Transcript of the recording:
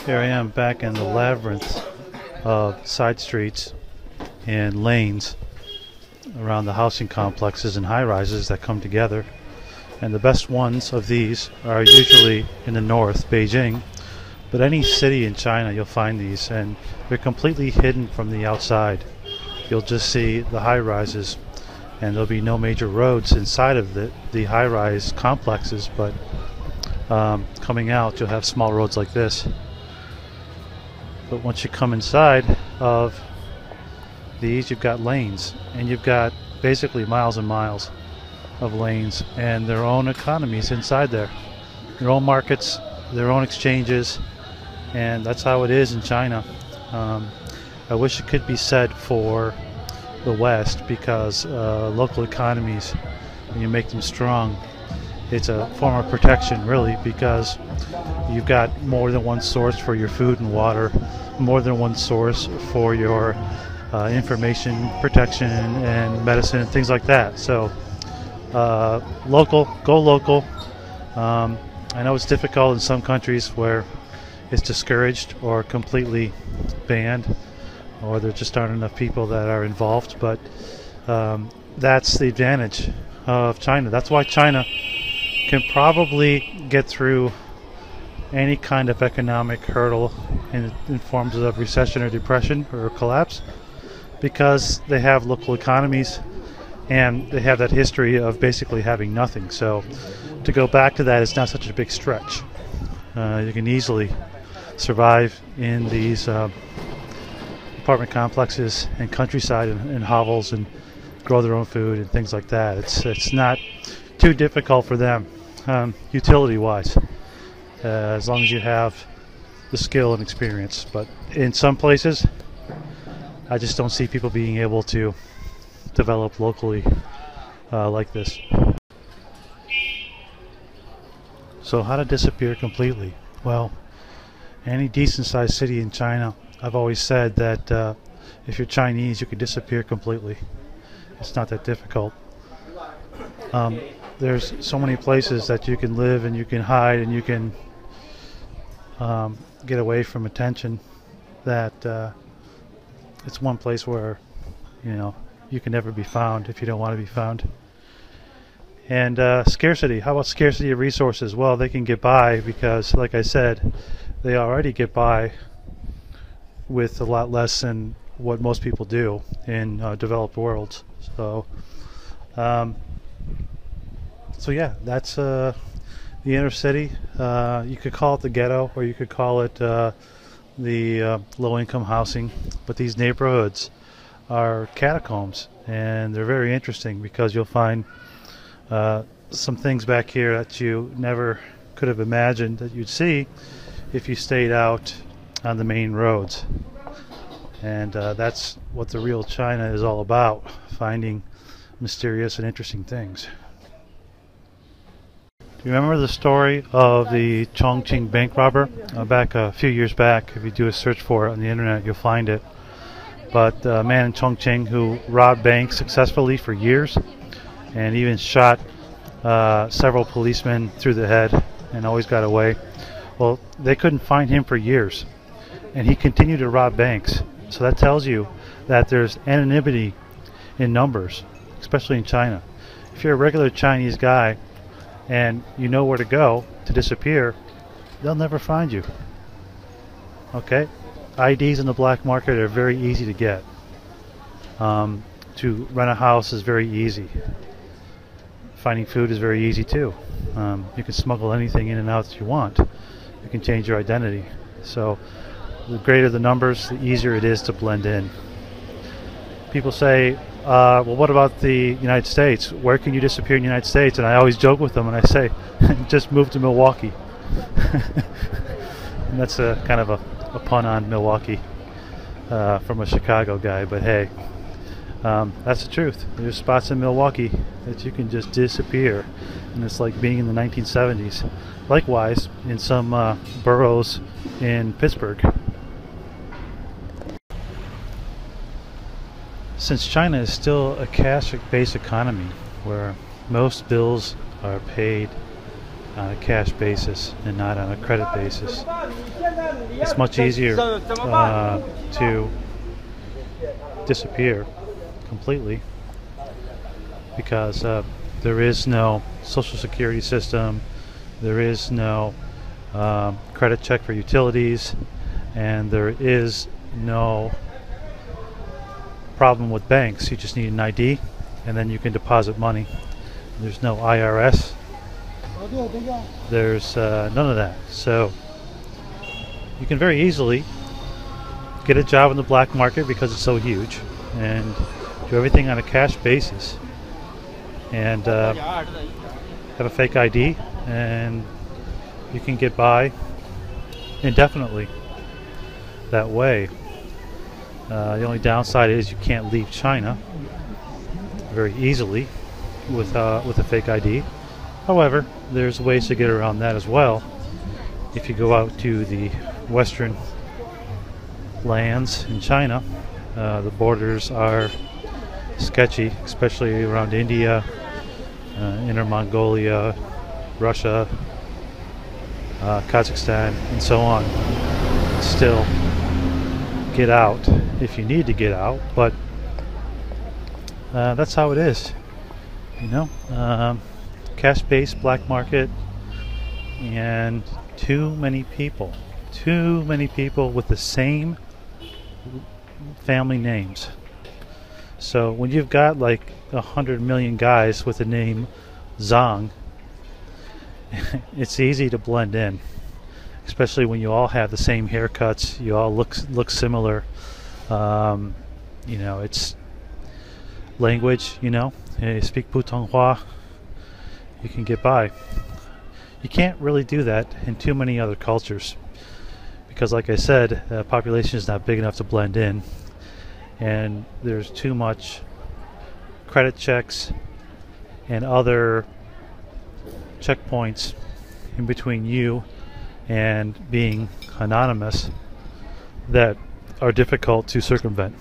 Here I am back in the labyrinth of side streets and lanes around the housing complexes and high-rises that come together. And the best ones of these are usually in the north, Beijing. But any city in China you'll find these, and they're completely hidden from the outside. You'll just see the high-rises, and there'll be no major roads inside of the high-rise complexes, but coming out you'll have small roads like this. But once you come inside of these, you've got lanes, and you've got basically miles and miles of lanes and their own economies inside there, their own markets, their own exchanges, and that's how it is in China. I wish it could be said for the West, because local economies, when you make them strong, it's a form of protection, really, because you've got more than one source for your food and water, more than one source for your information protection and medicine and things like that. So local, go local. I know it's difficult in some countries where it's discouraged or completely banned, or there just aren't enough people that are involved, but that's the advantage of China. That's why China can probably get through any kind of economic hurdle in forms of recession or depression or collapse, because they have local economies and they have that history of basically having nothing. So to go back to that is not such a big stretch. You can easily survive in these apartment complexes and countryside and hovels and grow their own food and things like that. It's not too difficult for them, utility-wise, as long as you have the skill and experience. But in some places, I just don't see people being able to develop locally like this. So how to disappear completely? Well, any decent-sized city in China, I've always said that if you're Chinese, you can disappear completely. It's not that difficult. There's so many places that you can live and you can hide and you can get away from attention, that it's one place where you can never be found if you don't want to be found. And scarcity. How about scarcity of resources? Well, they can get by because, like I said, they already get by with a lot less than what most people do in developed worlds. So yeah, that's the inner city. You could call it the ghetto, or you could call it the low-income housing. But these neighborhoods are catacombs, and they're very interesting because you'll find some things back here that you never could have imagined that you'd see if you stayed out on the main roads. And that's what the real China is all about, finding mysterious and interesting things. Do you remember the story of the Chongqing bank robber? Back a few years back, if you do a search for it on the internet, you'll find it. But a man in Chongqing who robbed banks successfully for years and even shot several policemen through the head and always got away. Well, they couldn't find him for years, and he continued to rob banks. So that tells you that there's anonymity in numbers, especially in China. If you're a regular Chinese guy and you know where to go to disappear, they'll never find you. Okay? IDs in the black market are very easy to get. To rent a house is very easy. Finding food is very easy too. You can smuggle anything in and out that you want. You can change your identity. So the greater the numbers, the easier it is to blend in. People say, well, what about the United States? Where can you disappear in the United States? And I always joke with them and I say, just move to Milwaukee. And that's a kind of a pun on Milwaukee from a Chicago guy, but hey, that's the truth. There's spots in Milwaukee that you can just disappear, and it's like being in the 1970s. Likewise, in some boroughs in Pittsburgh. Since China is still a cash-based economy where most bills are paid on a cash basis and not on a credit basis. It's much easier to disappear completely because there is no social security system, there is no credit check for utilities, and there is no problem with banks. You just need an ID and then you can deposit money. There's no IRS. There's none of that. So you can very easily get a job in the black market because it's so huge and do everything on a cash basis and have a fake ID, and you can get by indefinitely that way. The only downside is you can't leave China very easily with a fake ID. However, there's ways to get around that as well. If you go out to the western lands in China, the borders are sketchy, especially around India, Inner Mongolia, Russia, Kazakhstan, and so on. Still get out if you need to get out, but that's how it is, you know. Cash-based black market, and too many people with the same family names. So when you've got like 100 million guys with the name Zhang, it's easy to blend in, especially when you all have the same haircuts, you all look similar. You know, it's language, you know, you speak Putonghua, you can get by. You can't really do that in too many other cultures because, like I said, the population is not big enough to blend in, and there's too much credit checks and other checkpoints in between you and being anonymous that are difficult to circumvent.